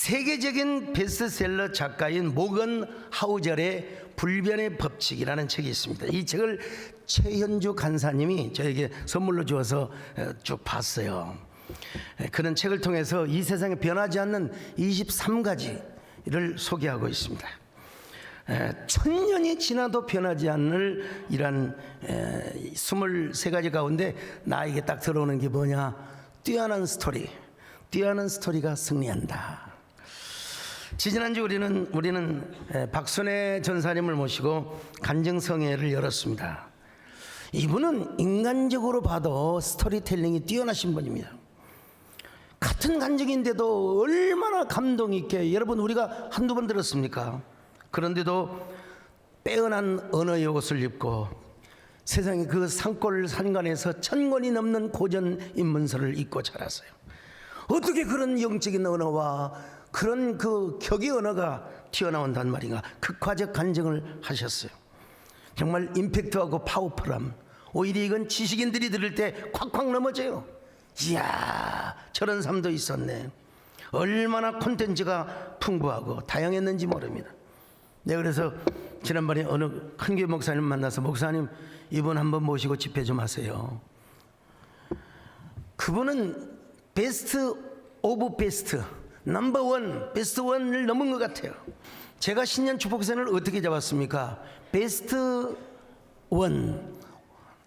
세계적인 베스트셀러 작가인 모건 하우젤의 불변의 법칙이라는 책이 있습니다. 이 책을 최현주 간사님이 저에게 선물로 주어서 쭉 봤어요. 그런 책을 통해서 이 세상에 변하지 않는 23가지를 소개하고 있습니다. 1000년이 지나도 변하지 않을 이란 23가지 가운데 나에게 딱 들어오는 게 뭐냐? 뛰어난 스토리, 뛰어난 스토리가 승리한다. 지지난주 우리는 박순애 전사님을 모시고 간증성회를 열었습니다. 이분은 인간적으로 봐도 스토리텔링이 뛰어나신 분입니다. 같은 간증인데도 얼마나 감동 있게, 여러분 우리가 한두 번 들었습니까? 그런데도 빼어난 언어의 옷을 입고 세상의 그 산골 산간에서 1000권이 넘는 고전 인문서를 읽고 자랐어요. 어떻게 그런 영적인 언어와 그런 그 격의 언어가 튀어나온단 말인가? 극화적 간증을 하셨어요. 정말 임팩트하고 파워풀함. 오히려 이건 지식인들이 들을 때 콱콱 넘어져요. 이야, 저런 삶도 있었네. 얼마나 콘텐츠가 풍부하고 다양했는지 모릅니다. 네, 그래서 지난번에 어느 큰교회 목사님 만나서, 목사님 이분 한번 모시고 집회 좀 하세요. 그분은 베스트 오브 베스트, 넘버 원, 베스트 원을 넘은 것 같아요. 제가 신년 축복선을 어떻게 잡았습니까? 베스트 원,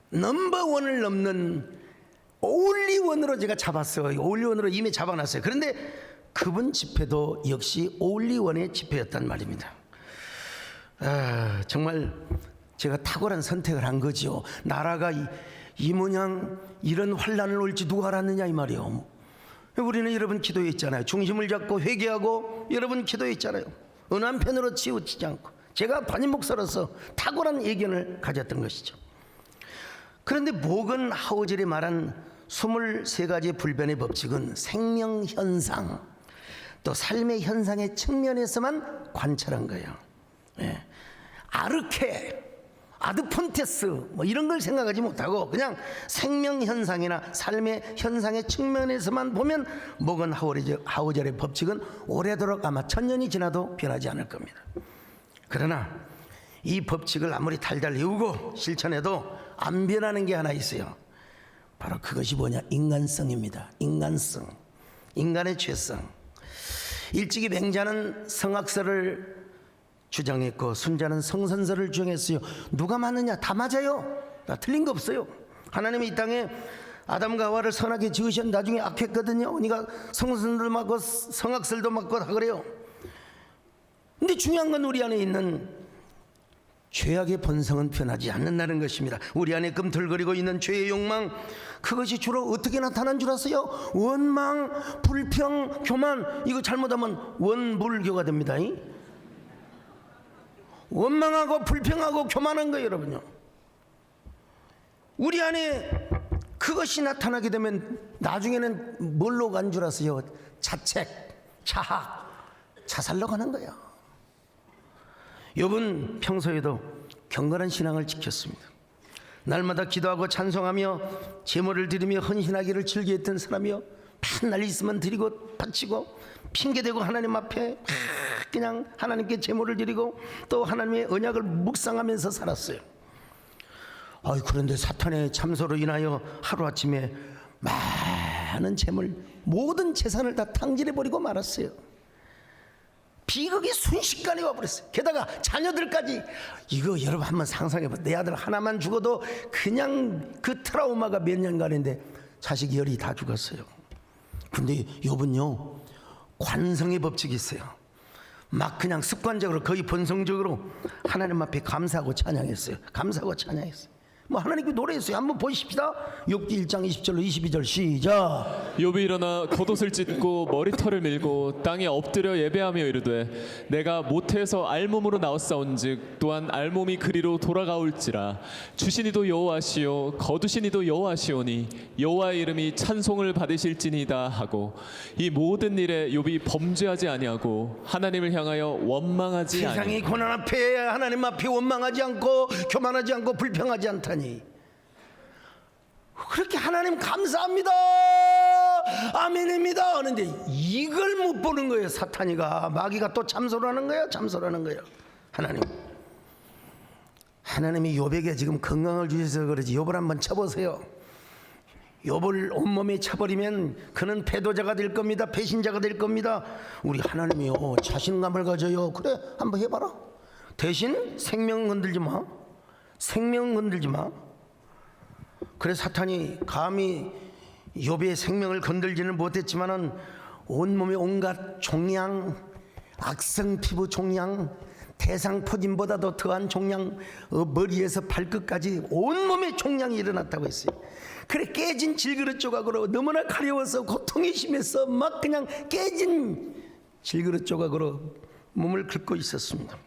넘버 원을 넘는 올리 원으로 제가 잡았어요. 올리 원으로 이미 잡아놨어요. 그런데 그분 집회도 역시 올리 원의 집회였단 말입니다. 정말 제가 탁월한 선택을 한 거죠. 나라가 이 모양 이런 환란을 올지 누가 알았느냐 이 말이요. 우리는 여러분 기도에 있잖아요. 중심을 잡고 회개하고 여러분 기도에 있잖아요. 어느 한편으로 치우치지 않고. 제가 담임 목사로서 탁월한 예견을 가졌던 것이죠. 그런데 모건 하우젤이 말한 23가지 불변의 법칙은 생명현상, 또 삶의 현상의 측면에서만 관찰한 거예요. 아르케, 아드폰테스 뭐 이런 걸 생각하지 못하고 그냥 생명현상이나 삶의 현상의 측면에서만 보면 모건 하우젤의 법칙은 오래도록 아마 1000년이 지나도 변하지 않을 겁니다. 그러나 이 법칙을 아무리 달달 외우고 실천해도 안 변하는 게 하나 있어요. 바로 그것이 뭐냐? 인간성입니다. 인간성, 인간의 죄성. 일찍이 맹자는 성악설을 주장했고 순자는 성선설을 주장했어요. 누가 맞느냐? 다 맞아요. 다 틀린 거 없어요. 하나님이 이 땅에 아담과 하와를 선하게 지으셨는데 나중에 악했거든요. 그러니까 성선설도 맞고 성악설도 맞고 다 그래요. 근데 중요한 건 우리 안에 있는 죄악의 본성은 변하지 않는다는 것입니다. 우리 안에 꿈틀거리고 있는 죄의 욕망, 그것이 주로 어떻게 나타난 줄 아세요? 원망, 불평, 교만. 이거 잘못하면 원불교가 됩니다. 원망하고 불평하고 교만한 거예요, 여러분요. 우리 안에 그것이 나타나게 되면 나중에는 뭘로 간 줄 아세요? 자책, 자학, 자살로 가는 거예요. 욥은 평소에도 경건한 신앙을 지켰습니다. 날마다 기도하고 찬송하며 제물을 드리며 헌신하기를 즐겨했던 사람이요, 맨날 있으면 드리고 바치고 핑계대고 하나님 앞에 그냥 하나님께 제물을 드리고 또 하나님의 언약을 묵상하면서 살았어요. 그런데 사탄의 참소로 인하여 하루아침에 많은 재물, 모든 재산을 다 탕진해버리고 말았어요. 비극이 순식간에 와버렸어요. 게다가 자녀들까지. 이거 여러분 한번 상상해봐. 내 아들 하나만 죽어도 그냥 그 트라우마가 몇 년간인데 자식 열이 다 죽었어요. 근데 욥은요, 관성의 법칙이 있어요. 막 그냥 습관적으로 거의 본성적으로 하나님 앞에 감사하고 찬양했어요. 감사하고 찬양했어요. 뭐 하나님께 노래했어요. 한번 보십시다. 욥기 1장 20절로 22절 시작. 욥이 일어나 겉옷을 찢고 머리털을 밀고 땅에 엎드려 예배하며 이르되 내가 모태에서 알몸으로 나왔사온즉 또한 알몸이 그리로 돌아가올지라. 주신 이도 여호와시요 거두신 이도 여호와시오니 여호와의 이름이 찬송을 받으실지니이다 하고, 이 모든 일에 욥이 범죄하지 아니하고 하나님을 향하여 원망하지 아니하고. 세상의 고난 앞에 하나님 앞에 원망하지 않고 교만하지 않고 불평하지 않다니. 그렇게 하나님 감사합니다 아멘입니다 하는데 이걸 못 보는 거예요. 사탄이가, 마귀가 또 참소하는 거예요. 참소하는 거예요. 하나님이 욥에게 지금 건강을 주셔서 그러지. 욥을 한번 쳐보세요. 욥을 온몸에 쳐버리면 그는 패도자가 될 겁니다. 배신자가 될 겁니다. 우리 하나님이요, 자신감을 가져요. 그래, 한번 해봐라. 대신 생명 건들지 마. 생명 건들지 마. 그래, 사탄이 감히 욥의 생명을 건들지는 못했지만은 온몸에 온갖 종양, 악성 피부 종양, 대상포진보다도 더한 종양, 머리에서 발끝까지 온몸에 종양이 일어났다고 했어요. 그래, 깨진 질그릇 조각으로 너무나 가려워서 고통이 심해서 막 그냥 깨진 질그릇 조각으로 몸을 긁고 있었습니다.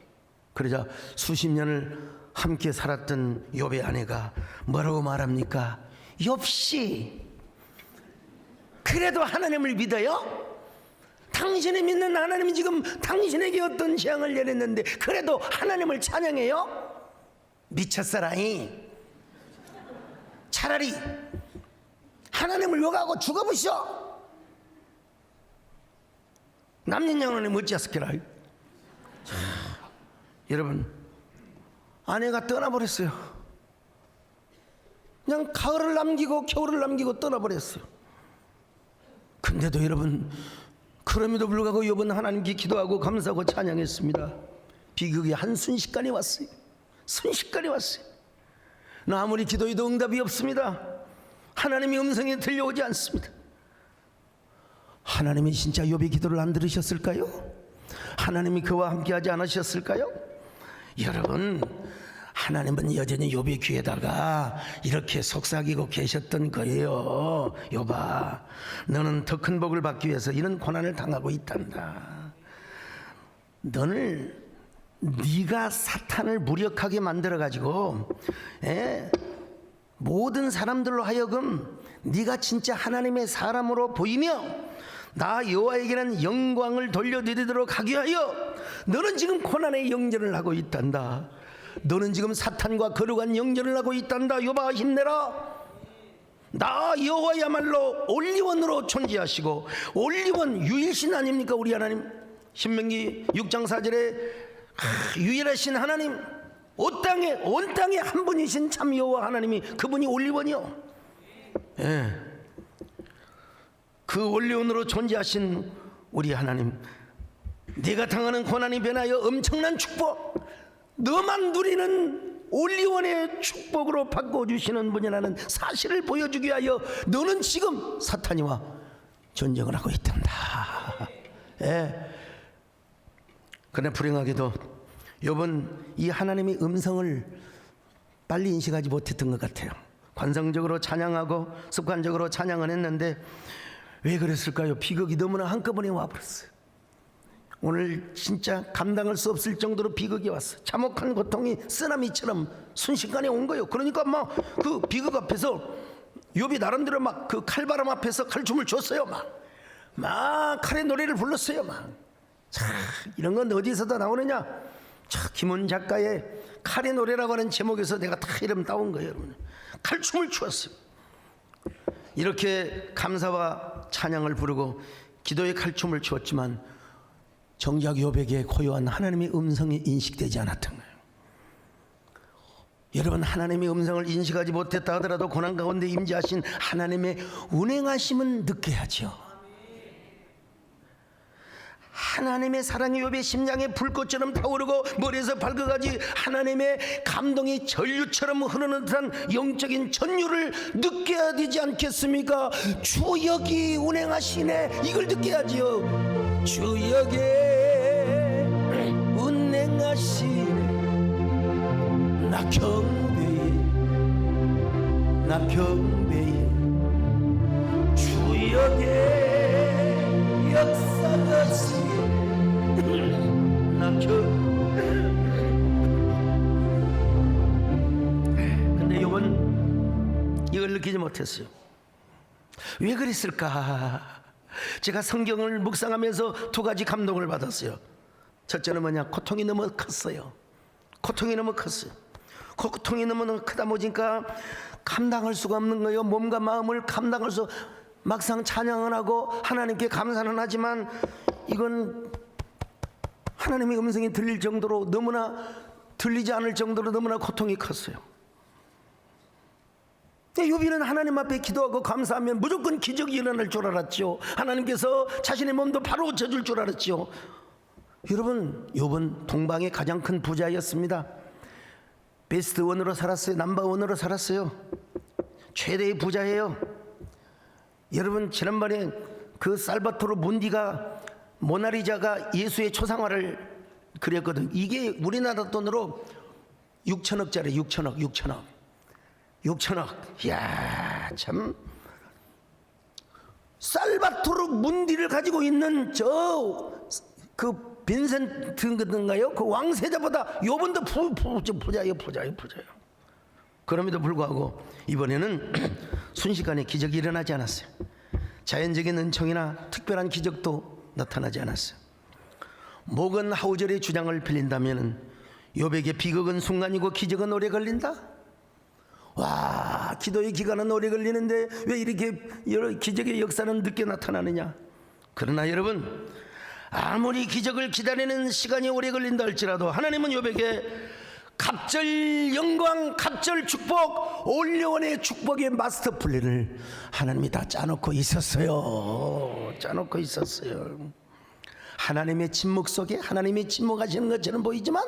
그러자 수십 년을 함께 살았던 욥의 아내가 뭐라고 말합니까? 욥씨, 그래도 하나님을 믿어요? 당신이 믿는 하나님이 지금 당신에게 어떤 재앙을 내렸는데 그래도 하나님을 찬양해요? 미쳤어라이. 차라리 하나님을 욕하고 죽어보시오. 남녀 양원이 어찌했을까라. 여러분, 아내가 떠나버렸어요. 그냥 가을을 남기고 겨울을 남기고 떠나버렸어요. 근데도 여러분, 그럼에도 불구하고 욥은 하나님께 기도하고 감사하고 찬양했습니다. 비극이 한순식간에 왔어요. 순식간에 왔어요. 나 아무리 기도해도 응답이 없습니다. 하나님의 음성이 들려오지 않습니다. 하나님이 진짜 욥의 기도를 안 들으셨을까요? 하나님이 그와 함께하지 않으셨을까요? 여러분, 하나님은 여전히 욥의 귀에다가 이렇게 속삭이고 계셨던 거예요. 욥아, 너는 더 큰 복을 받기 위해서 이런 고난을 당하고 있단다. 너는 네가 사탄을 무력하게 만들어가지고 모든 사람들로 하여금 네가 진짜 하나님의 사람으로 보이며 나 여호와에게는 영광을 돌려드리도록 하기 위하여 너는 지금 고난의 영전을 하고 있단다. 너는 지금 사탄과 거룩한 영전을 하고 있단다. 욥아, 힘내라. 나 여호와야말로 올리원으로 존재하시고, 올리원 유일신 아닙니까 우리 하나님? 신명기 6장 4절에 유일하신 하나님, 온 땅에 한 분이신 참 여호와 하나님이, 그분이 올리원이요. 예. 그 올리원으로 존재하신 우리 하나님, 네가 당하는 고난이 변하여 엄청난 축복, 너만 누리는 올리원의 축복으로 바꿔주시는 분이라는 사실을 보여주기 위하여 너는 지금 사탄이와 전쟁을 하고 있단다. 예. 그러나 불행하게도 욥은 이 하나님의 음성을 빨리 인식하지 못했던 것 같아요. 관성적으로 찬양하고 습관적으로 찬양을 했는데 왜 그랬을까요? 비극이 너무나 한꺼번에 와버렸어요. 오늘 진짜 감당할 수 없을 정도로 비극이 왔어요. 참혹한 고통이 쓰나미처럼 순식간에 온 거예요. 그러니까 막 그 비극 앞에서 욥이 나름대로 막 그 칼바람 앞에서 칼춤을 췄어요. 막 칼의 노래를 불렀어요. 자, 이런 건 어디서도 나오느냐? 자, 김원 작가의 칼의 노래라고 하는 제목에서 내가 다 이름 따온 거예요, 여러분. 칼춤을 추었어요. 이렇게 감사와 찬양을 부르고 기도의 칼춤을 추었지만 정작 욥에게 고요한 하나님의 음성이 인식되지 않았던 거예요. 여러분, 하나님의 음성을 인식하지 못했다 하더라도 고난 가운데 임재하신 하나님의 운행하심은 느껴야죠. 하나님의 사랑이 욥의 심장에 불꽃처럼 타오르고 머리에서 발끝까지 하나님의 감동이 전류처럼 흐르는 듯한 영적인 전율을 느껴야 되지 않겠습니까? 주 여기 운행하시네, 이걸 느껴야지요. 주 여기 운행하시네, 나 경배해 주 여기 역사하시네, 나 근데 욥은 이걸 느끼지 못했어요. 왜 그랬을까? 제가 성경을 묵상하면서 두 가지 감동을 받았어요. 첫째는 뭐냐? 고통이 너무 컸어요. 고통이 너무 크다 보니까 감당할 수가 없는 거예요. 몸과 마음을 감당할 수, 막상 찬양은 하고 하나님께 감사는 하지만 이건 하나님의 음성이 들릴 정도로 너무나 들리지 않을 정도로 너무나 고통이 컸어요. 욥이는 하나님 앞에 기도하고 감사하면 무조건 기적이 일어날 줄 알았죠. 하나님께서 자신의 몸도 바로 고쳐줄 줄 알았죠. 여러분, 욥은 동방의 가장 큰 부자였습니다. 베스트 원으로 살았어요. 넘버 원으로 살았어요. 최대의 부자예요. 여러분, 지난번에 그 살바토르 문디가 모나리자가 예수의 초상화를 그렸거든. 이게 우리나라 돈으로 6천억짜리 6천억. 이야, 참. 살바토르 문디를 가지고 있는 그 빈센트인가요? 그 왕세자보다 욥은 더 부자예요. 그럼에도 불구하고 이번에는 순식간에 기적이 일어나지 않았어요. 자연적인 은총이나 특별한 기적도 나타나지 않았어요. 모건 하우절의 주장을 빌린다면 욥에게 비극은 순간이고 기적은 오래 걸린다? 와, 기도의 기간은 오래 걸리는데 왜 이렇게 여러 기적의 역사는 늦게 나타나느냐? 그러나 여러분, 아무리 기적을 기다리는 시간이 오래 걸린다 할지라도 하나님은 욥에게 갑절 영광, 갑절 축복, 올려원의 축복의 마스터 플랜을 하나님이 다 짜놓고 있었어요. 하나님의 침묵 속에 하나님이 침묵하시는 것처럼 보이지만,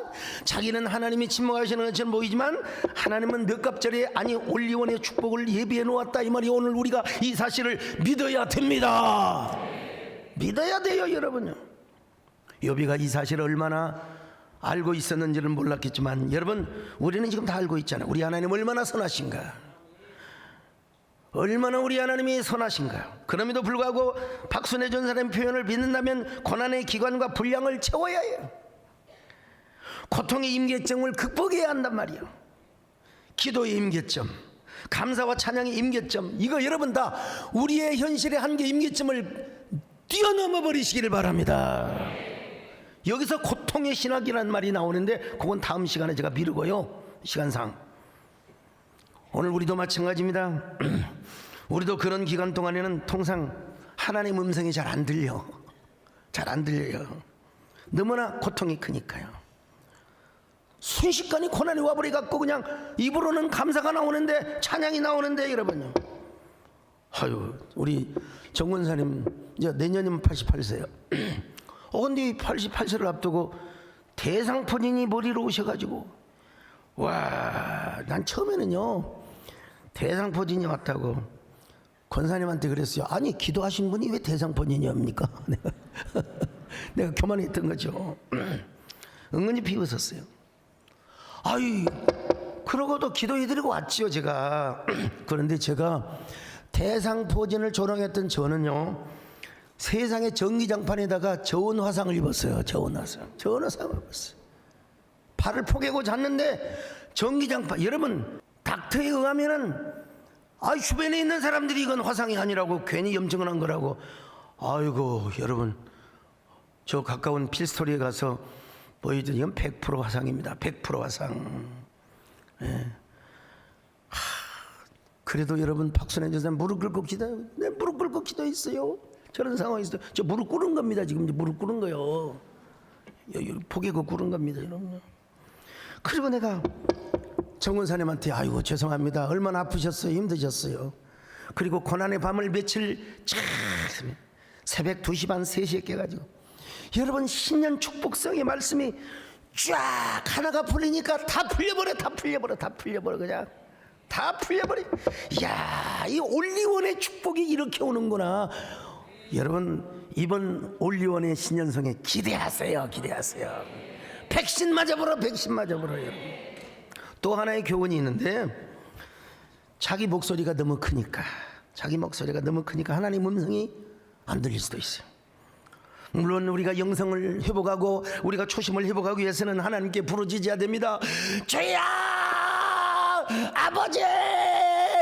자기는 하나님이 침묵하시는 것처럼 보이지만, 하나님은 몇 갑절에 아니 올리원의 축복을 예비해 놓았다, 이 말이. 오늘 우리가 이 사실을 믿어야 됩니다. 믿어야 돼요, 여러분요. 욥이가 이 사실을 얼마나 알고 있었는지는 몰랐겠지만, 여러분, 우리는 지금 다 알고 있잖아요. 우리 하나님 얼마나 선하신가, 얼마나 우리 하나님이 선하신가. 그럼에도 불구하고 박순애 전사님 표현을 믿는다면 고난의 기관과 분량을 채워야 해요. 고통의 임계점을 극복해야 한단 말이에요. 기도의 임계점, 감사와 찬양의 임계점, 이거 여러분 다 우리의 현실의 한계 임계점을 뛰어넘어 버리시기를 바랍니다. 여기서 고통의 신학이라는 말이 나오는데 그건 다음 시간에 제가 미루고요, 시간상. 오늘 우리도 마찬가지입니다. 우리도 그런 기간 동안에는 통상 하나님 음성이 잘 안 들려요. 너무나 고통이 크니까요. 순식간에 고난이 와버려갖고 그냥 입으로는 감사가 나오는데, 찬양이 나오는데, 여러분요. 아유, 우리 정권사님 이제 내년이면 88세요. 근데 88세를 앞두고 대상포진이 머리로 오셔가지고, 와, 난 처음에는요 대상포진이 왔다고 권사님한테 그랬어요. 아니, 기도하신 분이 왜 대상포진이 옵니까? 내가 교만했던 거죠. 은근히 비웃었어요. 아이, 그러고도 기도해드리고 왔지요, 제가. 그런데 제가 대상포진을 조롱했던 저는요, 세상의 전기장판에다가 저온 화상을 입었어요. 저온 화상을 입었어요. 발을 포개고 잤는데 전기장판. 여러분, 닥터에 의하면은 주변에 있는 사람들이 이건 화상이 아니라고, 괜히 염증을 한 거라고. 아이고, 여러분, 저 가까운 필스토리에 가서 보여준 이건 100% 화상입니다. 100% 화상. 예. 그래도 여러분, 박순애 전사님 무릎 꿇고 기도해요. 네, 무릎 꿇고 기도했어요. 저런 상황에서 저 무릎 꿇은 겁니다. 지금 무릎 꿇은 거요. 포개고 꿇은 겁니다, 여러분. 그리고 내가 정원사님한테 아이고 죄송합니다, 얼마나 아프셨어요, 힘드셨어요. 그리고 고난의 밤을 며칠 새벽 2시 반 3시에 깨가지고, 여러분, 신년 축복성의 말씀이 쫙 하나가 풀리니까 다 풀려버려 그냥 다 풀려버려. 이야, 이 올리원의 축복이 이렇게 오는구나. 여러분, 이번 올리원의 신년성에 기대하세요. 백신 맞아보라, 여러분. 또 하나의 교훈이 있는데, 자기 목소리가 너무 크니까 하나님 음성이 안 들릴 수도 있어요. 물론 우리가 영성을 회복하고 우리가 초심을 회복하기 위해서는 하나님께 부르짖어야 됩니다. 주야, 아버지.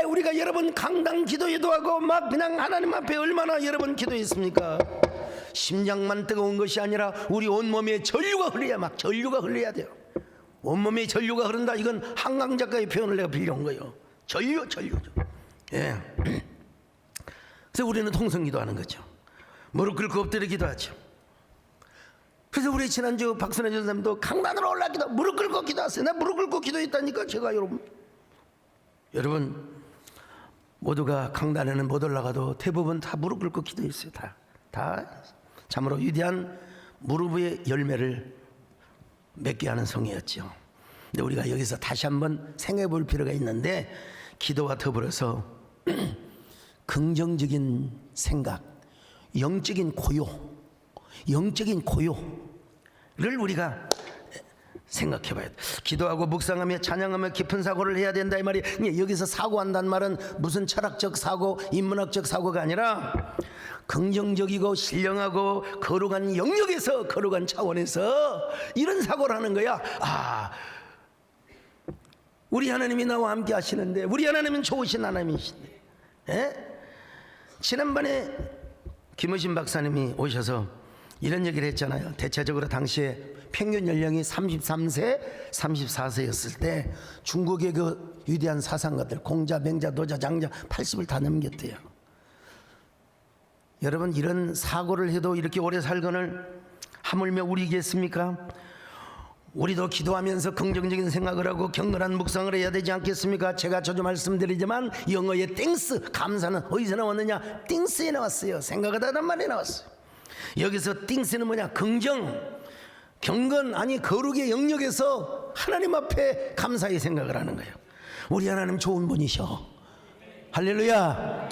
우리가 여러분 강당 기도회도 하고 막 그냥 하나님 앞에 얼마나 여러분 기도했습니까? 심장만 뜨거운 것이 아니라 우리 온몸에 전류가 흘러야 돼요. 온몸에 전류가 흐른다. 이건 한강 작가의 표현을 내가 빌려온 거예요. 전류. 예. 그래서 우리는 통성기도 하는 거죠. 무릎 꿇고 엎드려 기도하죠. 그래서 우리 지난주 박순애 전사님도 강단으로 올라기도 무릎 꿇고 기도하세요. 내가 무릎 꿇고 기도했다니까. 제가 여러분 모두가 강단에는 못 올라가도 대부분 다 무릎 꿇고 기도했어요. 다 참으로 위대한 무릎의 열매를 맺게 하는 성이었죠. 근데 우리가 여기서 다시 한번 생각해 볼 필요가 있는데, 기도와 더불어서 긍정적인 생각, 영적인 고요를 우리가 생각해 봐야 돼. 기도하고 묵상하며 찬양하며 깊은 사고를 해야 된다 이 말이. 여기서 사고한다는 말은 무슨 철학적 사고, 인문학적 사고가 아니라 긍정적이고 신령하고 거룩한 영역에서, 거룩한 차원에서 이런 사고를 하는 거야. 우리 하나님이 나와 함께 하시는데, 우리 하나님은 좋으신 하나님이신데. 지난번에 김우신 박사님이 오셔서 이런 얘기를 했잖아요. 대체적으로 당시에 평균 연령이 33세, 34세였을 때 중국의 그 위대한 사상가들 공자, 맹자, 노자, 장자 80을 다 넘겼대요. 여러분, 이런 사고를 해도 이렇게 오래 살거늘 하물며 우리겠습니까? 우리도 기도하면서 긍정적인 생각을 하고 경건한 묵상을 해야 되지 않겠습니까? 제가 자주 말씀드리지만 영어의 땡스, 감사는 어디서 나왔느냐? 띵스에 나왔어요. 생각하다는 말이 나왔어요. 여기서 띵스는 뭐냐? 긍정, 경건, 아니 거룩의 영역에서 하나님 앞에 감사의 생각을 하는 거예요. 우리 하나님 좋은 분이셔. 할렐루야.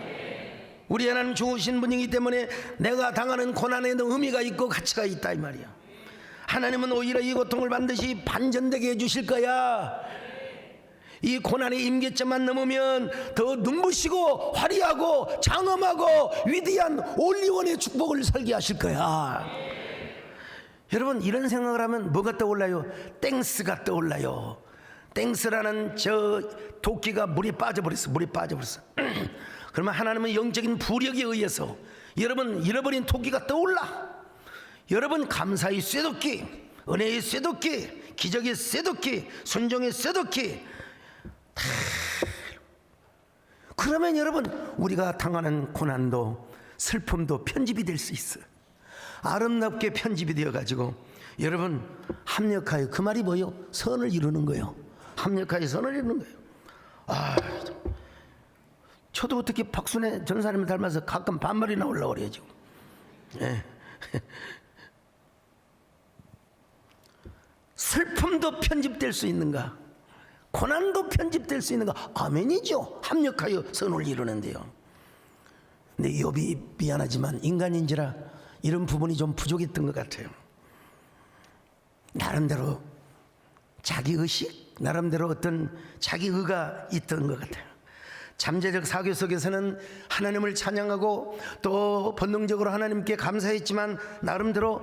우리 하나님 좋으신 분이기 때문에 내가 당하는 고난에도 의미가 있고 가치가 있다 이 말이야. 하나님은 오히려 이 고통을 반드시 반전되게 해주실 거야. 이 고난의 임계점만 넘으면 더 눈부시고 화려하고 장엄하고 위대한 올리원의 축복을 설계하실 거야. 여러분, 이런 생각을 하면 뭐가 떠올라요? 땡스가 떠올라요. 땡스라는 저 도끼가 물에 빠져버렸어. 그러면 하나님은 영적인 부력에 의해서 여러분 잃어버린 도끼가 떠올라. 여러분 감사의 쇠도끼, 은혜의 쇠도끼, 기적의 쇠도끼, 순종의 쇠도끼 다. 그러면 여러분 우리가 당하는 고난도 슬픔도 편집이 될 수 있어. 아름답게 편집이 되어가지고 여러분 합력하여, 그 말이 뭐요? 선을 이루는 거예요. 합력하여 선을 이루는 거예요. 저도 어떻게 박순애 전사님을 닮아서 가끔 반말이 나오려고 그래요 지금. 슬픔도 편집될 수 있는가? 고난도 편집될 수 있는가? 아멘이죠. 합력하여 선을 이루는데요. 근데 욥이 미안하지만 인간인지라 이런 부분이 좀 부족했던 것 같아요. 나름대로 자기의식, 나름대로 어떤 자기의가 있던 것 같아요. 잠재적 사교 속에서는 하나님을 찬양하고 또 본능적으로 하나님께 감사했지만 나름대로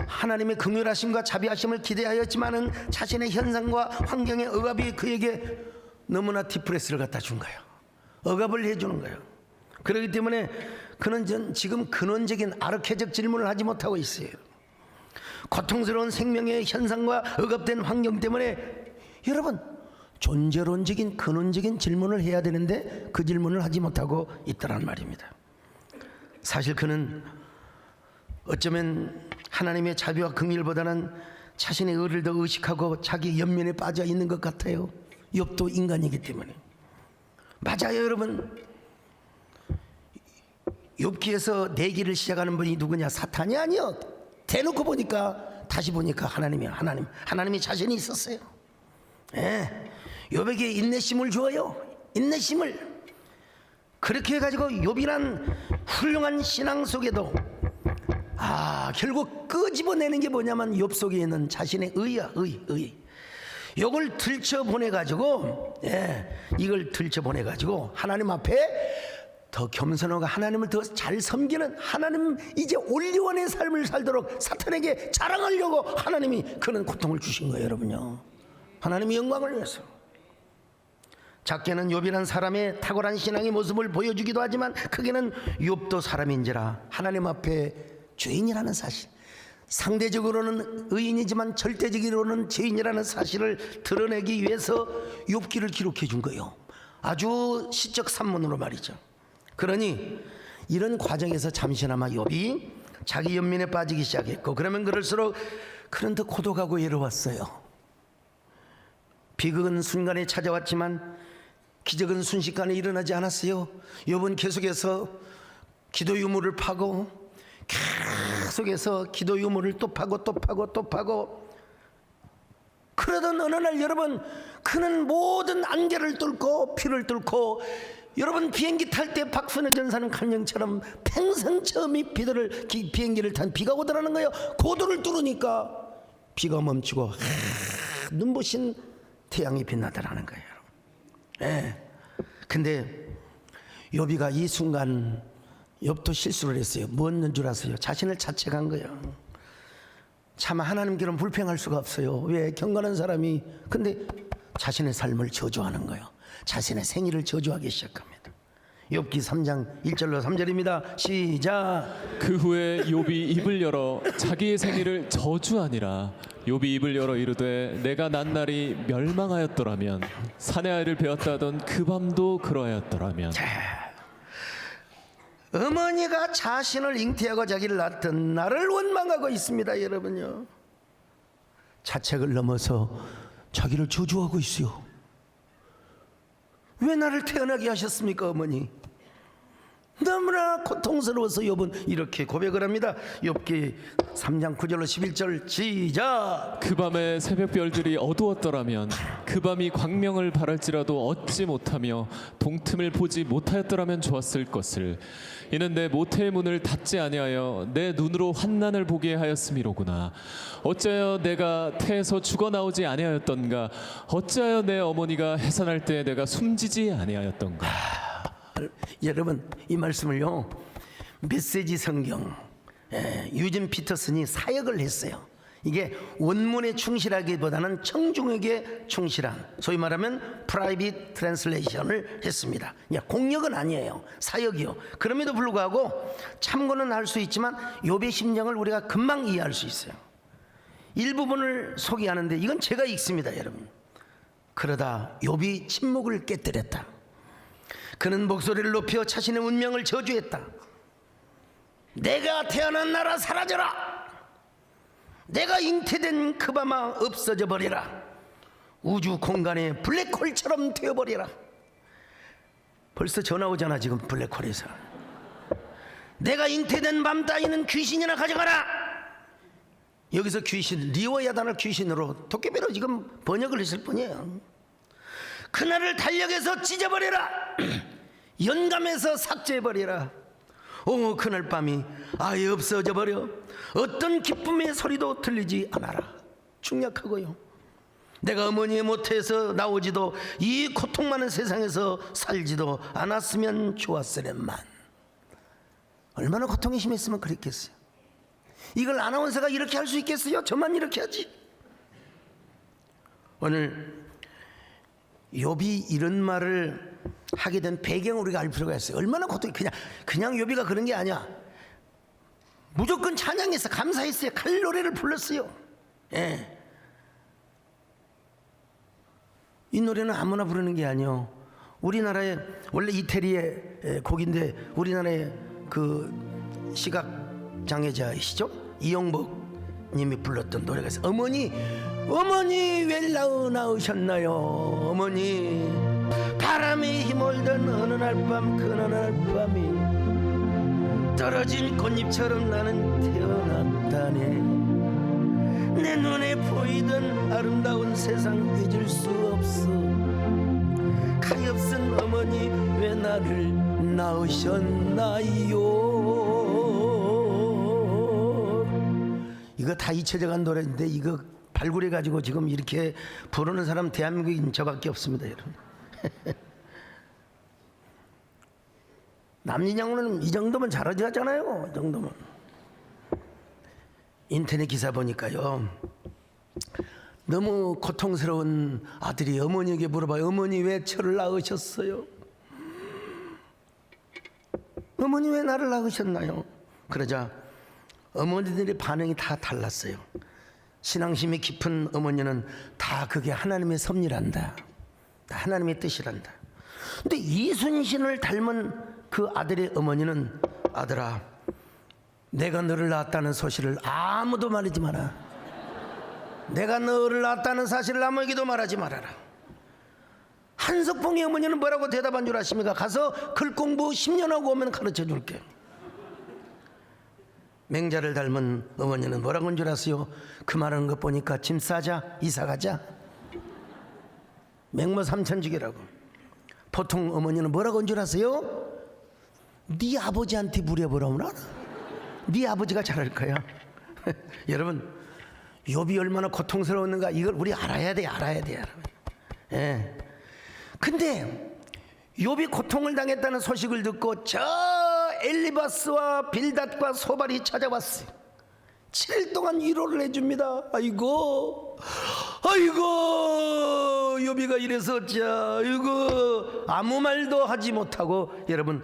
하나님의 긍휼하심과 자비하심을 기대하였지만은 자신의 현상과 환경의 억압이 그에게 너무나 디프레스를 갖다 준 거예요. 억압을 해주는 거예요. 그렇기 때문에 그는 지금 근원적인 아르케적 질문을 하지 못하고 있어요. 고통스러운 생명의 현상과 억압된 환경 때문에 여러분 존재론적인 근원적인 질문을 해야 되는데 그 질문을 하지 못하고 있다란 말입니다. 사실 그는 어쩌면 하나님의 자비와 긍휼보다는 자신의 의를 더 의식하고 자기 연민에 빠져 있는 것 같아요. 욥도 인간이기 때문에. 맞아요 여러분. 욥기에서 내기를 시작하는 분이 누구냐? 사탄이 아니요. 대놓고 보니까 다시 보니까 하나님이 자신이 있었어요. 욥에게 인내심을 주어요. 인내심을. 그렇게 해가지고 욥이란 훌륭한 신앙 속에도 결국 끄집어내는 게 뭐냐면 욥 속에 있는 자신의 의야. 의. 이걸 들춰보내가지고 이걸 들춰보내가지고 하나님 앞에 더 겸손하고 하나님을 더 잘 섬기는, 하나님 이제 올리원의 삶을 살도록 사탄에게 자랑하려고 하나님이 그런 고통을 주신 거예요 여러분요. 하나님의 영광을 위해서. 작게는 욥이란 사람의 탁월한 신앙의 모습을 보여주기도 하지만 크게는 욥도 사람인지라 하나님 앞에 죄인이라는 사실, 상대적으로는 의인이지만 절대적으로는 죄인이라는 사실을 드러내기 위해서 욥기를 기록해 준 거예요. 아주 시적 산문으로 말이죠. 그러니 이런 과정에서 잠시나마 욥이 자기 연민에 빠지기 시작했고, 그러면 그럴수록 그는 더 고독하고 외로웠어요. 비극은 순간에 찾아왔지만 기적은 순식간에 일어나지 않았어요. 욥은 계속해서 기도 유물을 파고, 계속해서 기도 유물을 또 파고 또 파고 또 파고, 그러던 어느 날 여러분, 그는 모든 안개를 뚫고 피를 뚫고, 여러분 비행기 탈 때 박순애 전사는 간영처럼 평생 처음 이 비행기를 탄 비가 오더라는 거예요. 고도를 뚫으니까 비가 멈추고 눈부신 태양이 빛나더라는 거예요. 예. 근데 욥이가 이 순간, 욥도 실수를 했어요. 뭐였는 줄 아세요? 자신을 자책한 거예요. 참 하나님께는 불평할 수가 없어요. 왜? 경건한 사람이. 근데 자신의 삶을 저주하는 거예요. 자신의 생일을 저주하기 시작합니다. 욥기 3장 1절로 3절입니다. 시작. 그 후에 욥이 입을 열어 자기의 생일을 저주하니라. 욥이 입을 열어 이르되 내가 난 날이 멸망하였더라면, 사내 아이를 배웠다 하던 그 밤도 그러하였더라면. 어머니가 자신을 잉태하고 자기를 낳던 나를 원망하고 있습니다. 여러분요, 자책을 넘어서 자기를 저주하고 있어요. 왜 나를 태어나게 하셨습니까, 어머니? 너무나 고통스러워서 욥은 이렇게 고백을 합니다. 욥기 3장 9절로 11절 시작. 그 밤에 새벽별들이 어두웠더라면, 그 밤이 광명을 발할지라도 얻지 못하며 동틈을 보지 못하였더라면 좋았을 것을. 이는 내 모태의 문을 닫지 아니하여 내 눈으로 환난을 보게 하였음이로구나. 어찌하여 내가 태에서 죽어나오지 아니하였던가. 어찌하여 내 어머니가 해산할 때 내가 숨지지 아니하였던가. 여러분, 이 말씀을요, 메시지 성경 유진 피터슨이 사역을 했어요. 이게 원문에 충실하기보다는 청중에게 충실한, 소위 말하면 프라이빗 트랜슬레이션을 했습니다. 공역은 아니에요, 사역이요. 그럼에도 불구하고 참고는 할 수 있지만 욥의 심정을 우리가 금방 이해할 수 있어요. 일부분을 소개하는데 이건 제가 읽습니다, 여러분. 그러다 욥이 침묵을 깨뜨렸다. 그는 목소리를 높여 자신의 운명을 저주했다. 내가 태어난 나라 사라져라. 내가 잉태된 그 밤아 없어져 버리라. 우주 공간의 블랙홀처럼 되어버리라. 벌써 전화 오잖아 지금, 블랙홀에서. 내가 잉태된 밤 따위는 귀신이나 가져가라. 여기서 귀신, 리워야단을 귀신으로, 도깨비로 지금 번역을 했을 뿐이에요. 그날을 달력에서 찢어버리라. 연감에서 삭제해버리라. 그날 밤이 아예 없어져 버려. 어떤 기쁨의 소리도 들리지 않아라. 중약하고요. 내가 어머니의 모태에서 나오지도 이 고통 많은 세상에서 살지도 않았으면 좋았으련만. 얼마나 고통이 심했으면 그랬겠어요. 이걸 아나운서가 이렇게 할 수 있겠어요? 저만 이렇게 하지. 오늘 욥이 이런 말을 하게 된 배경을 우리가 알 필요가 있어요. 얼마나 고통이, 그냥 욥이가 그런 게 아니야. 무조건 찬양해서 감사했어요. 갈 노래를 불렀어요. 예. 이 노래는 아무나 부르는 게 아니요. 우리나라에, 원래 이태리의 곡인데 우리나라의 그 시각 장애자이시죠, 이영복 님이 불렀던 노래가 있어요. 어머니 왜 낳으셨나요? 어머니 바람이 힘몰던 어느 날 밤, 그느 날 밤이 떨어진 꽃잎처럼 나는 태어났다네. 내 눈에 보이던 아름다운 세상 잊을 수 없어. 가엾은 어머니 왜 나를 낳으셨나요? 이거 다 잊혀져간 노래인데 이거 발굴해가지고 지금 이렇게 부르는 사람 대한민국인 저밖에 없습니다, 여러분. 남진양로는 이 정도면 잘하잖아요. 이 정도면. 인터넷 기사 보니까요, 너무 고통스러운 아들이 어머니에게 물어봐요. 어머니 왜 저를 낳으셨어요? 어머니 왜 나를 낳으셨나요? 그러자 어머니들의 반응이 다 달랐어요. 신앙심이 깊은 어머니는 다 그게 하나님의 섭리란다, 하나님의 뜻이란다. 근데 이순신을 닮은 그 아들의 어머니는 아들아, 내가 너를 낳았다는 소식을 아무도 말하지 마라. 내가 너를 낳았다는 사실을 아무에게도 말하지 말아라. 한석봉의 어머니는 뭐라고 대답한 줄 아십니까? 가서 글 공부 10년 하고 오면 가르쳐 줄게. 맹자를 닮은 어머니는 뭐라고 한 줄 아세요? 그 말하는 것 보니까 짐 싸자, 이사 가자. 맹모 삼천직이라고. 보통 어머니는 뭐라고 한 줄 아세요? 네 아버지한테 물어보라오나? 네 아버지가 잘할 거야. 여러분, 욥이 얼마나 고통스러웠는가 이걸 우리 알아야 돼, 여러분. 예. 근데 욥이 고통을 당했다는 소식을 듣고 저 엘리바스와 빌닷과 소발이 찾아왔어요. 7일 동안 위로를 해줍니다. 아이고 욥이가 이래서 어쩌. 아이고 아무 말도 하지 못하고 여러분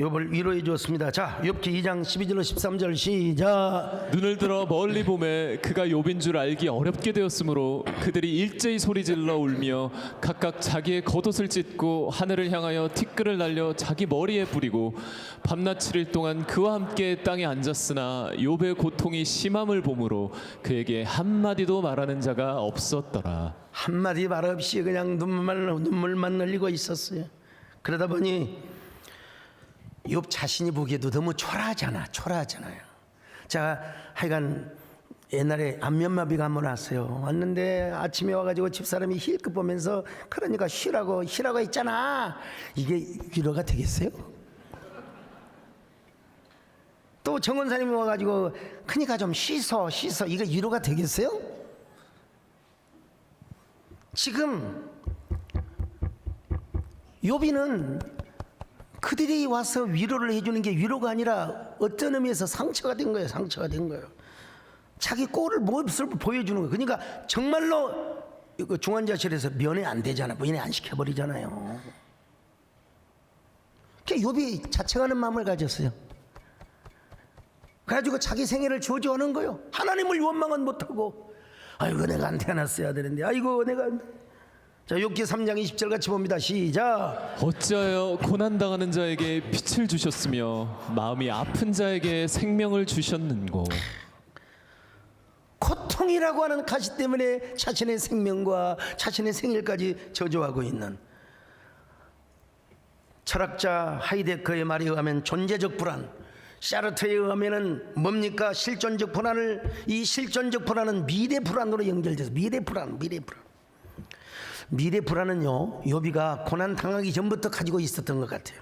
욥을 위로해 주었습니다. 자, 욥기 2장 12절로 13절 시작. 눈을 들어 멀리 보매 그가 욥인 줄 알기 어렵게 되었으므로 그들이 일제히 소리질러 울며 각각 자기의 겉옷을 찢고 하늘을 향하여 티끌을 날려 자기 머리에 뿌리고 밤낮 7일 동안 그와 함께 땅에 앉았으나 욥의 고통이 심함을 보므로 그에게 한마디도 말하는 자가 없었더라. 한마디 말 없이 그냥 눈물만 흘리고 있었어요. 그러다 보니 욥 자신이 보기에도 너무 초라하잖아요. 자, 하여간 옛날에 안면마비가 한번 왔어요. 왔는데 아침에 와가지고 집사람이 힐끗 보면서 그러니까 쉬라고 했잖아. 이게 위로가 되겠어요? 또 정원사님이 와가지고 그러니까 좀 쉬서 이게 위로가 되겠어요? 지금 욥이는 그들이 와서 위로를 해주는 게 위로가 아니라 어떤 의미에서 상처가 된 거예요. 자기 꼴을 몹쓸 보여주는 거예요. 그러니까 정말로 중환자실에서 면회 안 되잖아요. 면회 안 시켜버리잖아요. 그러니까 욥이 자책하는 마음을 가졌어요. 그래가지고 자기 생애를 저주하는 거예요. 하나님을 원망은 못하고 아이고 내가 안 태어났어야 되는데 아이고 내가. 자, 욥기 3장 20절 같이 봅니다. 시작. 어찌하여 고난당하는 자에게 빛을 주셨으며 마음이 아픈 자에게 생명을 주셨는고. 고통이라고 하는 가시 때문에 자신의 생명과 자신의 생일까지 저주하고 있는 철학자 하이데커의 말에 의하면 존재적 불안, 샤르트에 의하면은 뭡니까? 실존적 불안을, 이 실존적 불안은 미래 불안으로 연결돼서 미래 불안은요, 욥이가 고난 당하기 전부터 가지고 있었던 것 같아요.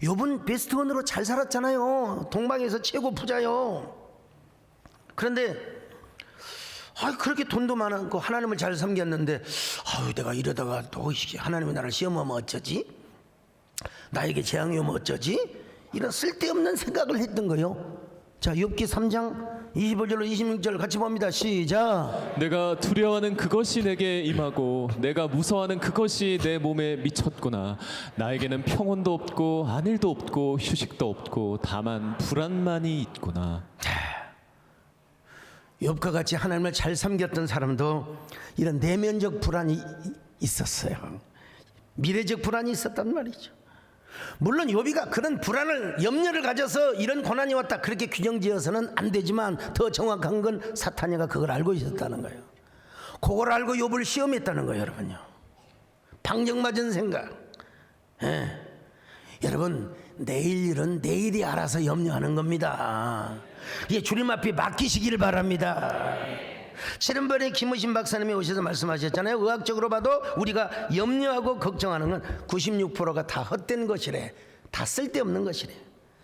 욥은 베스트원으로 잘 살았잖아요. 동방에서 최고 부자요. 그런데 그렇게 돈도 많고 하나님을 잘 섬겼는데 내가 이러다가 또 하나님이 나를 시험하면 어쩌지? 나에게 재앙이 오면 어쩌지? 이런 쓸데없는 생각을 했던 거예요. 자, 욥기 3장 25절로 26절 같이 봅니다. 시작. 내가 두려워하는 그것이 내게 임하고 내가 무서워하는 그것이 내 몸에 미쳤구나. 나에게는 평온도 없고 안일도 없고 휴식도 없고 다만 불안만이 있구나. 욥과 같이 하나님을 잘 섬겼던 사람도 이런 내면적 불안이 있었어요. 미래적 불안이 있었단 말이죠. 물론 욥이가 그런 불안을, 염려를 가져서 이런 고난이 왔다 그렇게 규정지어서는 안 되지만 더 정확한 건 사탄이가 그걸 알고 있었다는 거예요. 그걸 알고 욥을 시험했다는 거예요. 여러분요, 방정맞은 생각. 여러분, 내일 일은 내일이 알아서 염려하는 겁니다. 이게 주님 앞에 맡기시기를 바랍니다. 지난번에 김우신 박사님이 오셔서 말씀하셨잖아요. 의학적으로 봐도 우리가 염려하고 걱정하는 건 96%가 다 헛된 것이래. 다 쓸데없는 것이래.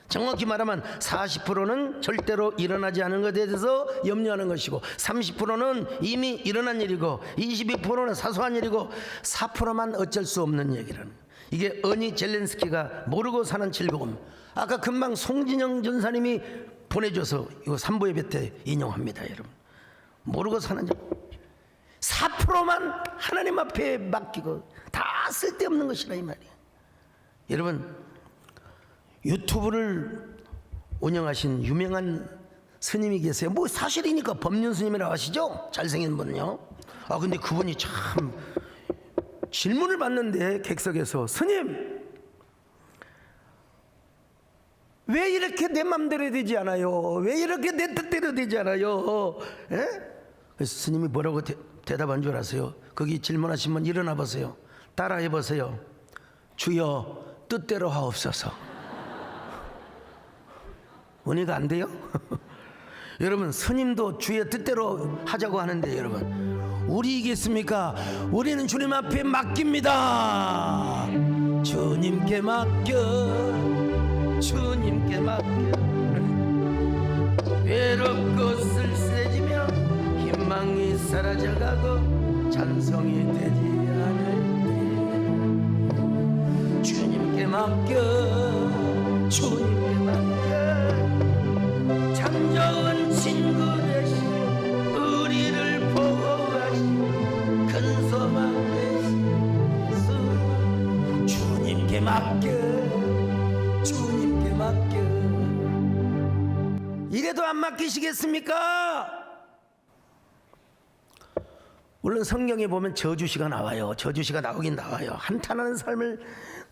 정확히 말하면 40%는 절대로 일어나지 않은 것에 대해서 염려하는 것이고 30%는 이미 일어난 일이고 22%는 사소한 일이고 4%만 어쩔 수 없는 얘기라는. 이게 어니 젤렌스키가 모르고 사는 즐거움. 아까 금방 송진영 전사님이 보내줘서 이거 3부 예배 때 인용합니다. 여러분, 모르고 사는 자 4%만 하나님 앞에 맡기고 다 쓸데없는 것이라 이 말이에요. 여러분, 유튜브를 운영하신 유명한 스님이 계세요. 뭐 사실이니까 법륜 스님이라고 하시죠? 잘생긴 분요. 근데 그분이 참 질문을 받는데 객석에서 스님, 왜 이렇게 내 맘대로 되지 않아요? 왜 이렇게 내 뜻대로 되지 않아요? 예? 그래서 스님이 뭐라고 대답한 줄 아세요? 거기 질문하신 분 일어나 보세요. 따라해 보세요. 주여 뜻대로 하옵소서. 은혜가 안 돼요? 여러분, 스님도 주의 뜻대로 하자고 하는데 여러분, 우리이겠습니까? 우리는 주님 앞에 맡깁니다. 주님께 맡겨, 주님께 맡겨. 외롭고 쓸쓸해지며 희망이 사라져가고 찬송이 되지 않을 때 주님께 맡겨, 주님께 맡겨. 참 좋은 친구 되시 우리를 보호하시 큰 소망 되시 주님께 맡겨, 주님께 맡겨. 이래도 안 맡기시겠습니까? 물론 성경에 보면 저주시가 나와요. 저주시가 나오긴 나와요. 한탄하는 삶을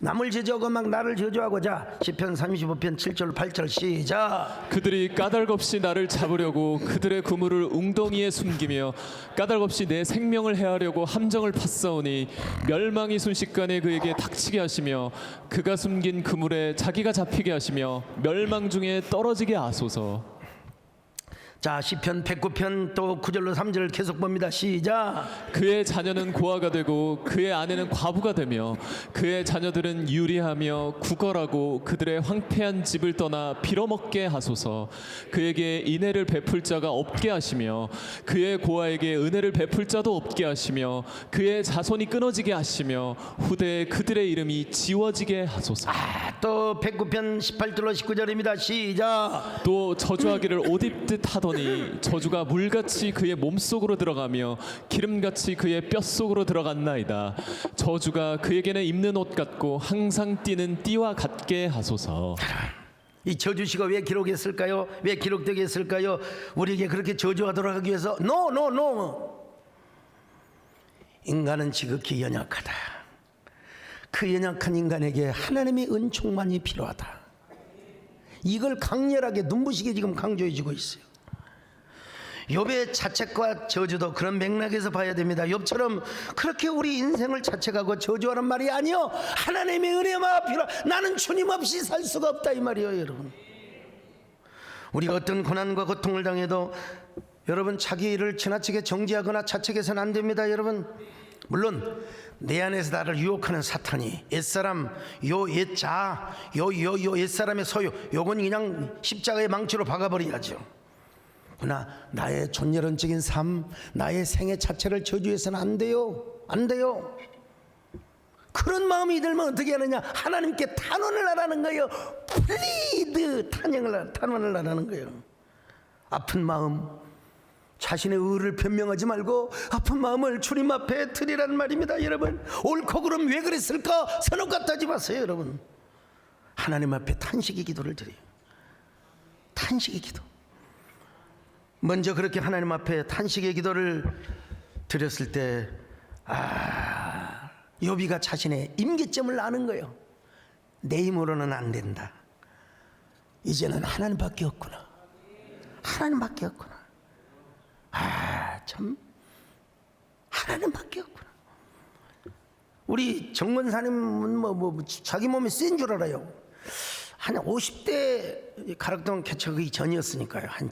남을 저주하고 막 나를 저주하고자. 시편 35편 7절 8절 시작. 그들이 까닭없이 나를 잡으려고 그들의 그물을 웅덩이에 숨기며 까닭없이 내 생명을 해하려고 함정을 팠사오니 멸망이 순식간에 그에게 닥치게 하시며 그가 숨긴 그물에 자기가 잡히게 하시며 멸망 중에 떨어지게 하소서. 자, 시편 109편 또 9절로 3절 계속 봅니다. 시작. 그의 자녀는 고아가 되고 그의 아내는 과부가 되며 그의 자녀들은 유리하며 구걸하고 그들의 황폐한 집을 떠나 빌어먹게 하소서. 그에게 인애를 베풀 자가 없게 하시며 그의 고아에게 은혜를 베풀 자도 없게 하시며 그의 자손이 끊어지게 하시며 후대에 그들의 이름이 지워지게 하소서. 또 109편 18절로 19절입니다. 시작. 또 저주하기를 옷 입듯 하더니 저주가 물같이 그의 몸속으로 들어가며 기름같이 그의 뼛속으로 들어갔나이다. 저주가 그에게는 입는 옷 같고 항상 띠는 띠와 같게 하소서. 이 저주시가 왜 기록했을까요? 왜 기록되게 했을까요? 우리에게 그렇게 저주하도록 하기 위해서. 노. 인간은 지극히 연약하다. 그 연약한 인간에게 하나님의 은총만이 필요하다. 이걸 강렬하게 눈부시게 지금 강조해 주고 있어요. 욥의 자책과 저주도 그런 맥락에서 봐야 됩니다. 욥처럼 그렇게 우리 인생을 자책하고 저주하는 말이 아니요, 하나님의 은혜만 필요. 나는 주님 없이 살 수가 없다 이 말이에요. 여러분, 우리가 어떤 고난과 고통을 당해도 여러분 자기 일을 지나치게 정죄하거나 자책해서는 안 됩니다. 여러분, 물론 내 안에서 나를 유혹하는 사탄이 옛사람 요 옛자 요 옛사람의 소유, 요건 그냥 십자가의 망치로 박아버려야죠. 그러나 나의 존재론적인 삶, 나의 생애 자체를 저주해서는 안 돼요. 안 돼요. 그런 마음이 들면 어떻게 하느냐? 하나님께 탄원을 하라는 거예요. 플리드, 탄원을 하라는 거예요. 아픈 마음, 자신의 의를 변명하지 말고 아픈 마음을 주님 앞에 드리라는 말입니다. 여러분, 옳고 그름 왜 그랬을까 선언 따지 마세요. 여러분, 하나님 앞에 탄식의 기도를 드려요. 탄식의 기도. 먼저 그렇게 하나님 앞에 탄식의 기도를 드렸을 때 욥이가 자신의 임계점을 아는 거예요. 내 힘으로는 안 된다. 이제는 하나님밖에 없구나. 하나님밖에 없구나. 참 하나님밖에 없구나. 우리 정권사님은 자기 몸이 센 줄 알아요. 한 50대 가락동 개척이 전이었으니까요. 한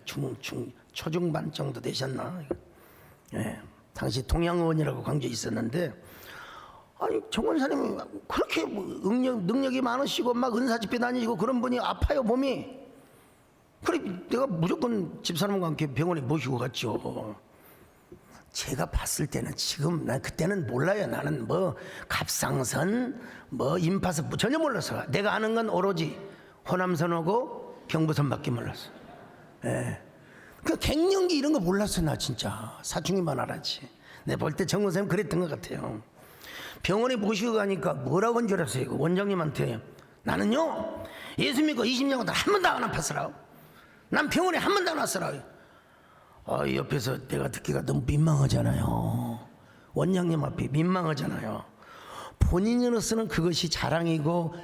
초중반 정도 되셨나. 예, 당시 동양의원이라고 광주에 있었는데, 아니 정권사님이 그렇게 능력이 많으시고 막 은사집회 다니시고 그런 분이 아파요 몸이. 그래 내가 무조건 집사람과 함께 병원에 모시고 갔죠. 제가 봤을 때는 지금 난 그때는 몰라요. 나는 뭐 갑상선 임파선 전혀 몰랐어. 내가 아는 건 오로지 호남선하고 경부선밖에 몰랐어. 예. 그 갱년기 이런 거 몰랐어. 나 진짜 사춘기만 알았지. 내가 볼 때 정원사님 그랬던 것 같아요. 병원에 모시고 가니까 뭐라고 한 줄 알았어요. 원장님한테 나는요 예수 믿고 20년 동안 한 번도 안 아팠어라. 난 병원에 한 번도 안 왔어라. 옆에서 내가 듣기가 너무 민망하잖아요. 원장님 앞에 민망하잖아요. 본인으로서는 그것이 자랑이고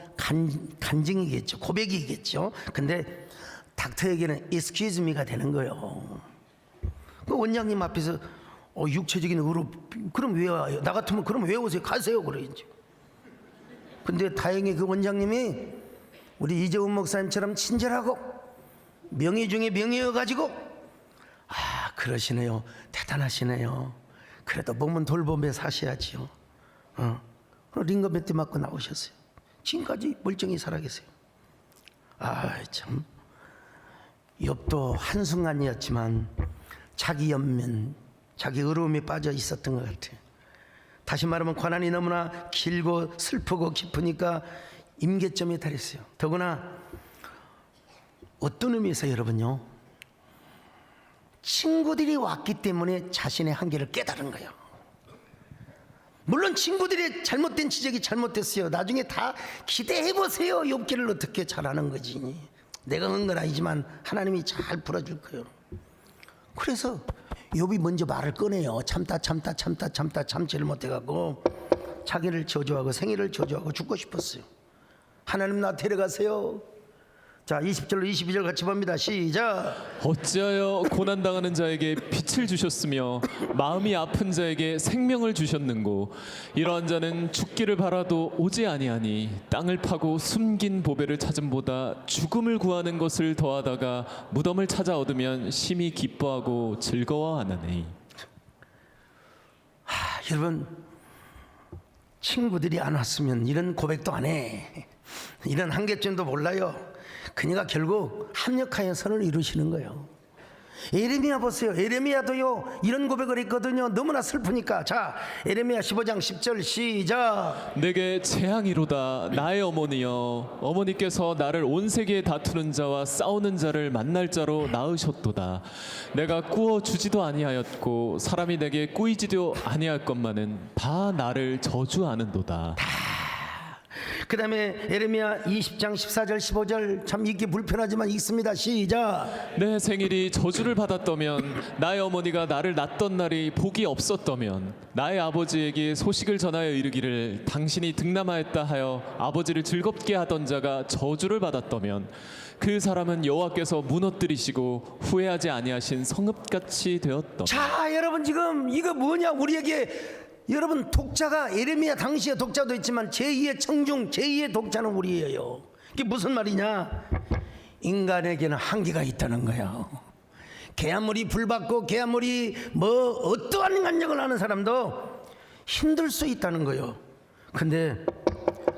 간증이겠죠. 고백이겠죠. 근데 닥터에게는 excuse me가 되는 거예요. 그 원장님 앞에서 육체적인 의로 그럼 왜 와요? 나 같으면 그럼 왜 오세요? 가세요 그러지. 근데 다행히 그 원장님이 우리 이재훈 목사님처럼 친절하고 명의 중에 명의여가지고 그러시네요. 대단하시네요. 그래도 몸은 돌봄에 사셔야지요. 링거 몇 대 맞고 나오셨어요. 지금까지 멀쩡히 살아계세요. 참 욥도 한순간이었지만 자기 연면, 자기 어려움에 빠져 있었던 것 같아요. 다시 말하면 고난이 너무나 길고 슬프고 깊으니까 임계점에 달했어요. 더구나 어떤 의미에서 여러분요, 친구들이 왔기 때문에 자신의 한계를 깨달은 거예요. 물론 친구들의 잘못된 지적이 잘못됐어요. 나중에 다 기대해보세요. 욥기를 어떻게 잘하는 거지. 내가 한 건 아니지만 하나님이 잘 풀어줄 거예요. 그래서 욥이 먼저 말을 꺼내요. 참다 참지를 못해갖고 자기를 저주하고 생애를 저주하고 죽고 싶었어요. 하나님 나 데려가세요. 자, 20절로 22절 같이 봅니다. 시작. 어찌하여 고난당하는 자에게 빛을 주셨으며 마음이 아픈 자에게 생명을 주셨는고 이러한 자는 죽기를 바라도 오지 아니하니 땅을 파고 숨긴 보배를 찾음보다 죽음을 구하는 것을 더하다가 무덤을 찾아 얻으면 심히 기뻐하고 즐거워하나니. 여러분, 친구들이 안 왔으면 이런 고백도 안 해. 이런 한계점도 몰라요. 그녀가 결국 합력하여 선을 이루시는 거예요. 에레미야 보세요. 에레미야도요 이런 고백을 했거든요. 너무나 슬프니까. 자, 에레미야 15장 10절 시작. 내게 재앙이로다 나의 어머니여, 어머니께서 나를 온 세계에 다투는 자와 싸우는 자를 만날 자로 낳으셨도다. 내가 꾸어 주지도 아니하였고 사람이 내게 꾸이지도 아니할 것만은 다 나를 저주하는도다. 그 다음에 에레미야 20장 14절 15절 참 읽기 불편하지만 읽습니다. 시작. 내 생일이 저주를 받았다면 나의 어머니가 나를 낳던 날이 복이 없었다면 나의 아버지에게 소식을 전하여 이르기를 당신이 등남하였다 하여 아버지를 즐겁게 하던 자가 저주를 받았다면 그 사람은 여호와께서 무너뜨리시고 후회하지 아니하신 성읍같이 되었다. 자, 여러분 지금 이거 뭐냐. 우리에게 여러분 독자가 에레미야 당시의 독자도 있지만 제2의 청중 제2의 독자는 우리예요. 이게 무슨 말이냐. 인간에게는 한계가 있다는 거예요. 개 아무리 불받고 개 아무리 어떠한 간력을 하는 사람도 힘들 수 있다는 거예요. 근데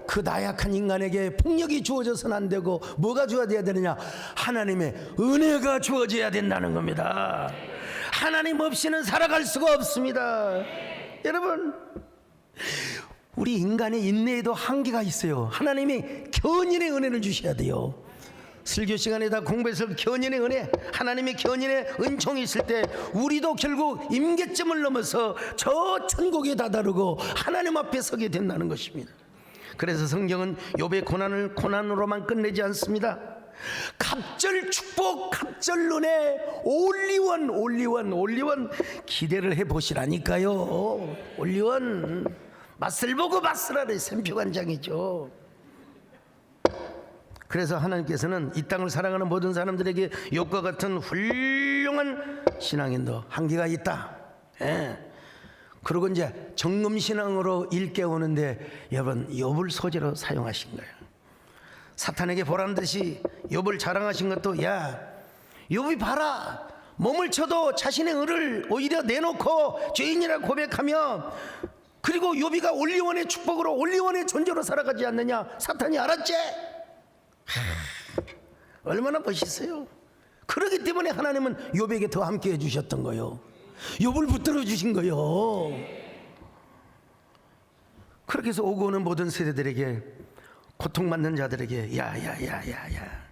그 나약한 인간에게 폭력이 주어져서는 안 되고 뭐가 주어져야 되느냐. 하나님의 은혜가 주어져야 된다는 겁니다. 하나님 없이는 살아갈 수가 없습니다. 여러분, 우리 인간의 인내에도 한계가 있어요. 하나님이 견인의 은혜를 주셔야 돼요. 설교 시간에 다 공부해서 견인의 은혜, 하나님의 견인의 은총이 있을 때 우리도 결국 임계점을 넘어서 저 천국에 다다르고 하나님 앞에 서게 된다는 것입니다. 그래서 성경은 욥의 고난을 고난으로만 끝내지 않습니다. 갑절 축복, 갑절 은혜, 올리원 기대를 해보시라니까요. 올리원 맛을 보고 맛을 샘표관장이죠. 그래서 하나님께서는 이 땅을 사랑하는 모든 사람들에게 욥과 같은 훌륭한 신앙인도 한계가 있다. 그리고 이제 정금신앙으로 일깨우는데 여러분 욥을 소재로 사용하신 거예요. 사탄에게 보란듯이 욥을 자랑하신 것도, 야 욥이 봐라, 몸을 쳐도 자신의 의를 오히려 내놓고 죄인이라고 고백하며, 그리고 욥이가 올리원의 축복으로 올리원의 존재로 살아가지 않느냐. 사탄이 알았지? 얼마나 멋있어요. 그렇기 때문에 하나님은 욥에게 더 함께 해주셨던 거예요. 욥을 붙들어 주신 거예요. 그렇게 해서 오고 오는 모든 세대들에게, 고통받는 자들에게, 야야야야야,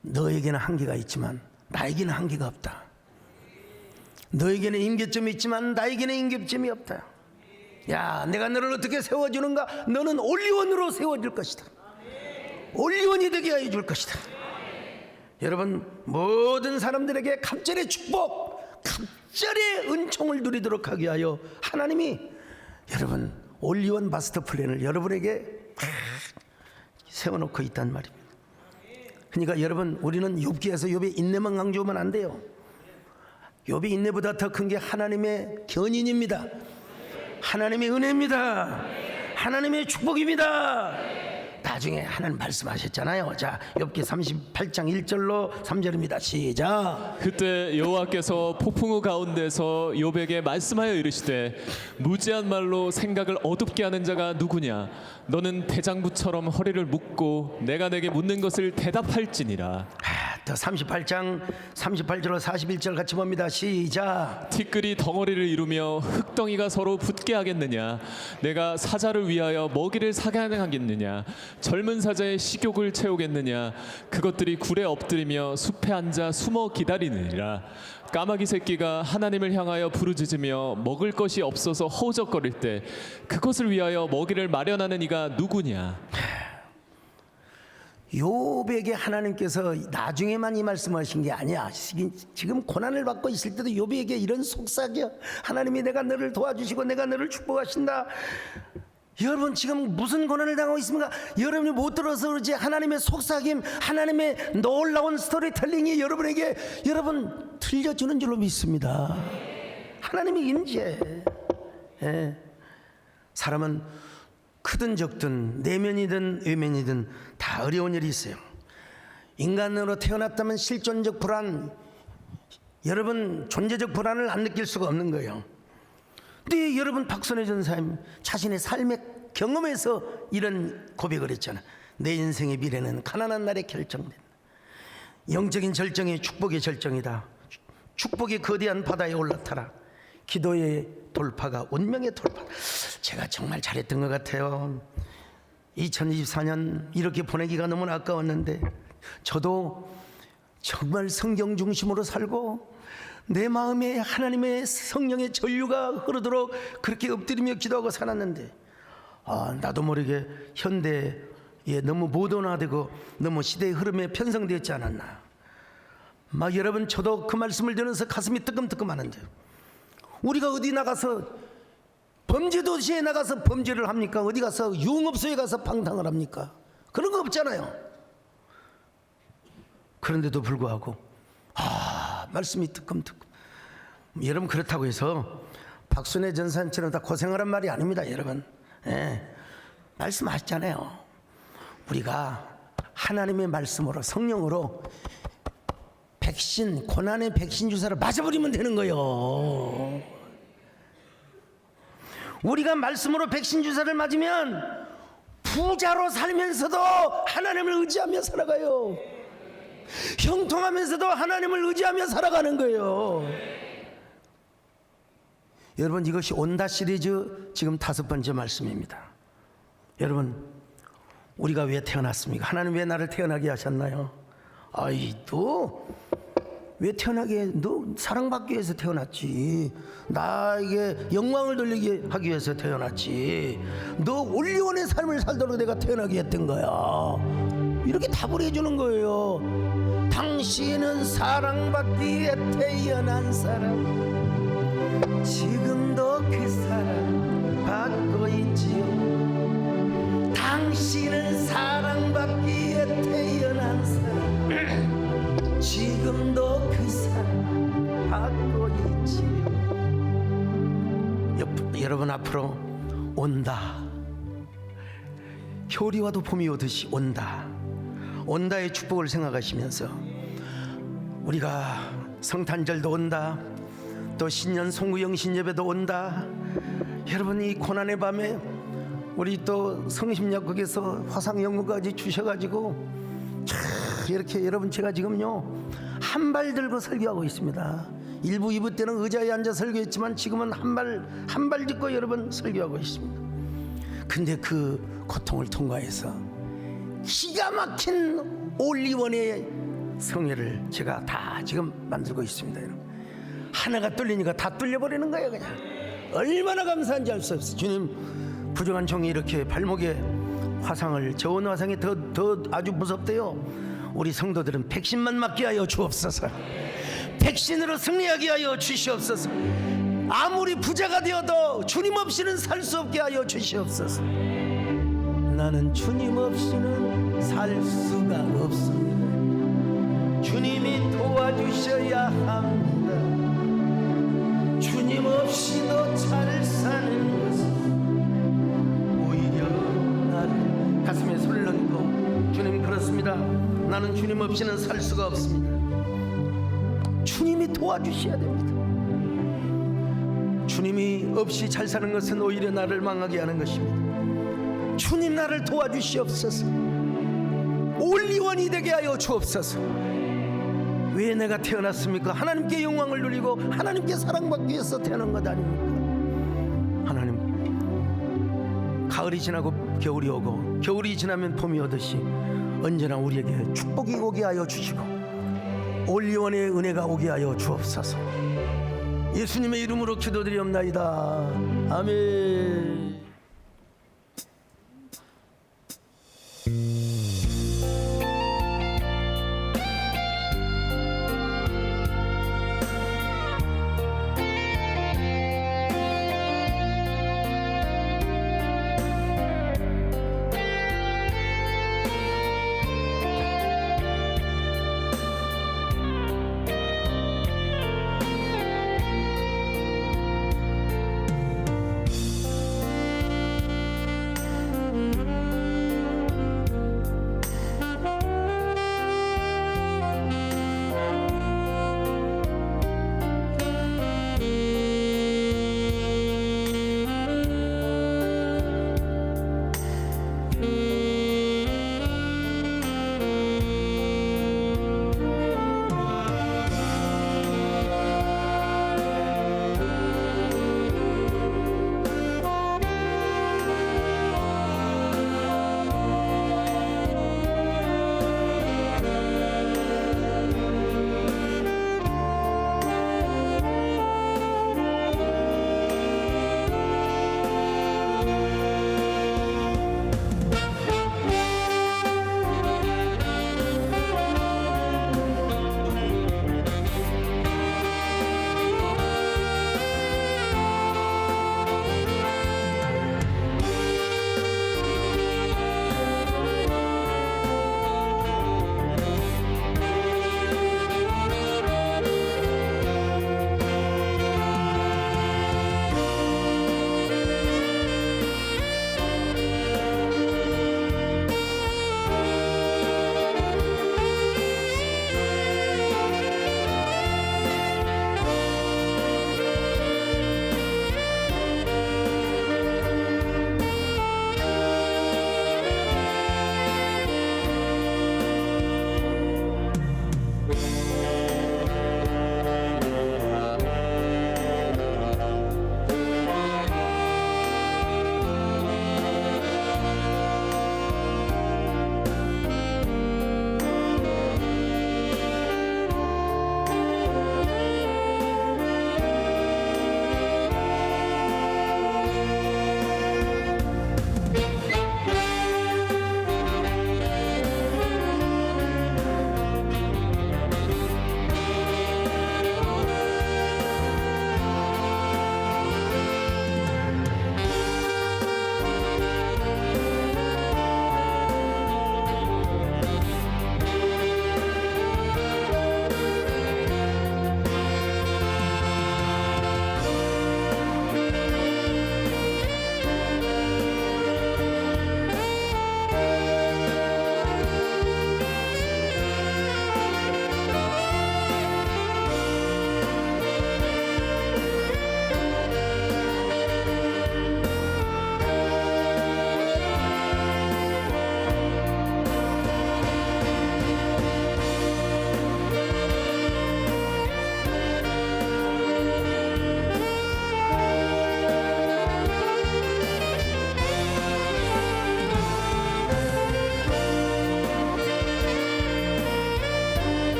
너에게는 한계가 있지만 나에게는 한계가 없다. 너에게는 임계점이 있지만 나에게는 임계점이 없다. 야, 내가 너를 어떻게 세워주는가? 너는 올리원으로 세워줄 것이다. 올리원이 되게 해줄 것이다. 여러분, 모든 사람들에게 갑절의 축복, 갑절의 은총을 누리도록 하게 하여 하나님이 여러분 올리원 마스터 플랜을 여러분에게 세워놓고 있단 말입니다. 그러니까 여러분, 우리는 욥기에서 욥의 인내만 강조하면 안 돼요. 욥의 인내보다 더 큰 게 하나님의 견인입니다. 하나님의 은혜입니다. 하나님의 축복입니다. 나중에 하나님 말씀하셨잖아요. 자, 욥기 38장 1절로 3절입니다. 시작. 그때 여호와께서 폭풍우 가운데서 욥에게 말씀하여 이르시되 무지한 말로 생각을 어둡게 하는 자가 누구냐? 너는 대장부처럼 허리를 묶고 내가 내게 묻는 것을 대답할지니라. 또 38장 38절로 41절 같이 봅니다. 시작. 티끌이 덩어리를 이루며 흙덩이가 서로 붙게 하겠느냐? 내가 사자를 위하여 먹이를 사게 하겠느냐? 젊은 사자의 식욕을 채우겠느냐? 그것들이 굴에 엎드리며 숲에 앉아 숨어 기다리느니라. 까마귀 새끼가 하나님을 향하여 부르짖으며 먹을 것이 없어서 허우적거릴 때 그것을 위하여 먹이를 마련하는 이가 누구냐? 욥에게 하나님께서 나중에만 이 말씀하신 게 아니야. 지금 고난을 받고 있을 때도 욥에게 이런 속삭여. 하나님이 내가 너를 도와주시고 내가 너를 축복하신다. 여러분, 지금 무슨 고난을 당하고 있습니까? 여러분이 못 들어서 그러지. 하나님의 속삭임, 하나님의 놀라운 스토리텔링이 여러분에게 여러분 들려주는 줄로 믿습니다. 하나님의 임재. 사람은 크든 적든 내면이든 외면이든 다 어려운 일이 있어요. 인간으로 태어났다면 실존적 불안, 여러분 존재적 불안을 안 느낄 수가 없는 거예요. 근데 여러분, 박선혜 전사님 자신의 삶의 경험에서 이런 고백을 했잖아요. 내 인생의 미래는 가난한 날에 결정된다. 영적인 절정이 축복의 절정이다. 축복의 거대한 바다에 올라타라. 기도의 돌파가 운명의 돌파. 제가 정말 잘했던 것 같아요. 2024년 이렇게 보내기가 너무 아까웠는데, 저도 정말 성경 중심으로 살고 내 마음에 하나님의 성령의 전류가 흐르도록 그렇게 엎드리며 기도하고 살았는데, 나도 모르게 현대에 너무 모던화되고 너무 시대의 흐름에 편성되었지 않았나. 막 여러분, 저도 그 말씀을 들으면서 가슴이 뜨끔뜨끔하는데, 우리가 어디 나가서 범죄 도시에 나가서 범죄를 합니까? 어디 가서 유흥업소에 가서 방탕을 합니까? 그런 거 없잖아요. 그런데도 불구하고 말씀이 뜨끔뜨끔. 여러분, 그렇다고 해서 박순애 전사님처럼 다 고생하란 말이 아닙니다. 여러분, 말씀하셨잖아요. 우리가 하나님의 말씀으로, 성령으로 백신, 고난의 백신 주사를 맞아버리면 되는 거예요. 우리가 말씀으로 백신 주사를 맞으면 부자로 살면서도 하나님을 의지하며 살아가요. 형통하면서도 하나님을 의지하며 살아가는 거예요. 여러분, 이것이 온다 시리즈 지금 5번째 말씀입니다. 여러분, 우리가 왜 태어났습니까? 하나님 왜 나를 태어나게 하셨나요? 너 왜 태어나게, 너 사랑받기 위해서 태어났지. 나에게 영광을 돌리게 하기 위해서 태어났지. 너 올리원의 삶을 살도록 내가 태어나게 했던 거야. 이렇게 답을 해주는 거예요. 당신은 사랑받기 위해 태어난 사람, 지금도 그 사랑 받고 있지요. 당신은 사랑받기 위해 태어난 사람, 지금도 그 사랑 받고 있지요. 여러분, 앞으로 온다. 겨울이 와도 봄이 오듯이 온다. 온다의 축복을 생각하시면서, 우리가 성탄절도 온다. 또 신년 송구영신 예배도 온다. 여러분, 이 고난의 밤에 우리 또 성심약국에서 화상연구까지 주셔가지고 이렇게, 여러분, 제가 지금요 한 발 들고 설교하고 있습니다. 1부 2부 때는 의자에 앉아 설교했지만 지금은 한 발 짚고 여러분 설교하고 있습니다. 근데 그 고통을 통과해서 기가 막힌 올리원의 성회를 제가 다 지금 만들고 있습니다. 여러분, 하나가 뚫리니까 다 뚫려버리는 거예요. 그냥 얼마나 감사한지 알 수 없어요. 주님, 부정한 종이 이렇게 발목에 화상을, 저온 화상이 더 아주 무섭대요. 우리 성도들은 백신만 맞게 하여 주옵소서. 백신으로 승리하게 하여 주시옵소서. 아무리 부자가 되어도 주님 없이는 살 수 없게 하여 주시옵소서. 나는 주님 없이는 살 수가 없습니다. 주님이 도와주셔야 합니다. 주님 없이도 잘 사는 것은 오히려 나를 가슴에 손을 얹고, 주님 그렇습니다. 나는 주님 없이는 살 수가 없습니다. 주님이 도와주셔야 됩니다. 주님이 없이 잘 사는 것은 오히려 나를 망하게 하는 것입니다. 주님 나를 도와주시옵소서. 올리원이 되게 하여 주옵소서. 왜 내가 태어났습니까? 하나님께 영광을 누리고 하나님께 사랑받기 위해서 태어난 것 아닙니까? 하나님, 가을이 지나고 겨울이 오고 겨울이 지나면 봄이 오듯이 언제나 우리에게 축복이 오게 하여 주시고 올리원의 은혜가 오게 하여 주옵소서. 예수님의 이름으로 기도드리옵나이다. 아멘.